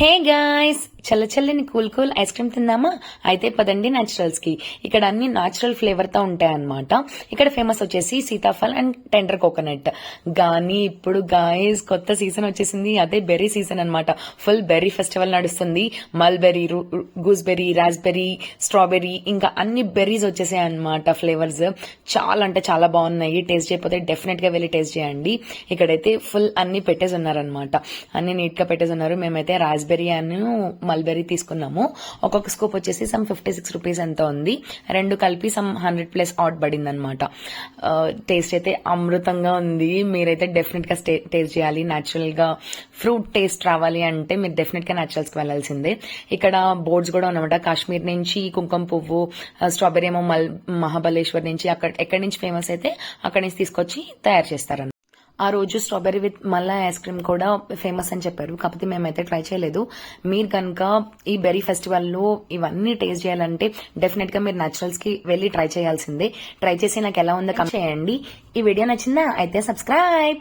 Hey guys, చల్లని cool ice cream తిందామా? అయితే పదండి న్యాచురల్స్ కి. ఇక్కడ అన్ని న్యాచురల్ ఫ్లేవర్ తో ఉంటాయన్నమాట. ఇక్కడ ఫేమస్ వచ్చేసి సీతాఫల్ అండ్ టెండర్ కోకోనట్. కానీ ఇప్పుడు గాయ్స్ కొత్త సీజన్ వచ్చేసింది, అదే బెర్రీ సీజన్ అన్నమాట. ఫుల్ బెర్రీ ఫెస్టివల్ నడుస్తుంది. మల్బెర్రీ, గూస్బెర్రీ, రాస్బెర్రీ, స్ట్రాబెర్రీ, ఇంకా అన్ని బెర్రీస్ వచ్చేసాయి అన్నమాట. ఫ్లేవర్స్ చాలా అంటే చాలా బాగున్నాయి. టేస్ట్ చేయకపోతే డెఫినెట్ గా వెళ్ళి టేస్ట్ చేయండి. ఇక్కడైతే ఫుల్ అన్ని పెట్టేసి ఉన్నారనమాట. అన్ని నీట్ గా పెట్టేసి ఉన్నారు. మేమైతే రాస్బెర్రీ అని మల్బెర్రీ తీసుకున్నాము. ఒక్కొక్క స్కూప్ వచ్చేసి సమ్ 56 రూపీస్ ఎంత ఉంది. రెండు కలిపి సమ్ 100+ ఆట్ పడింది అనమాట. టేస్ట్ అయితే అమృతంగా ఉంది. మీరైతే డెఫినెట్ గా టేస్ట్ చేయాలి. న్యాచురల్ గా ఫ్రూట్ టేస్ట్ రావాలి అంటే మీరు డెఫినెట్ గా న్యాచురల్స్ కి వెళ్లాల్సిందే. ఇక్కడ బోర్డ్స్ కూడా ఉన్నమాట. కాశ్మీర్ నుంచి కుంకుమ పువ్వు, స్ట్రాబెర్రీ ఏమో మహాబలేశ్వర్ నుంచి, ఎక్కడి నుంచి ఫేమస్ అయితే అక్కడి నుంచి తీసుకొచ్చి తయారు చేస్తారు. ఆ రోజు స్ట్రాబెర్రీ విత్ మల్లా ఐస్ క్రీమ్ కూడా ఫేమస్ అని చెప్పారు. కాకపోతే మేమైతే ట్రై చేయలేదు. మీరు కనుక ఈ బెర్రీ ఫెస్టివల్ లో ఇవన్నీ టేస్ట్ చేయాలంటే డెఫినెట్ గా మీరు న్యాచురల్స్ కి వెళ్ళి ట్రై చేయాల్సిందే. ట్రై చేసి నాకు ఎలా ఉందో కమెంట్ చేయండి. ఈ వీడియో నచ్చిందా? అయితే సబ్స్క్రైబ్.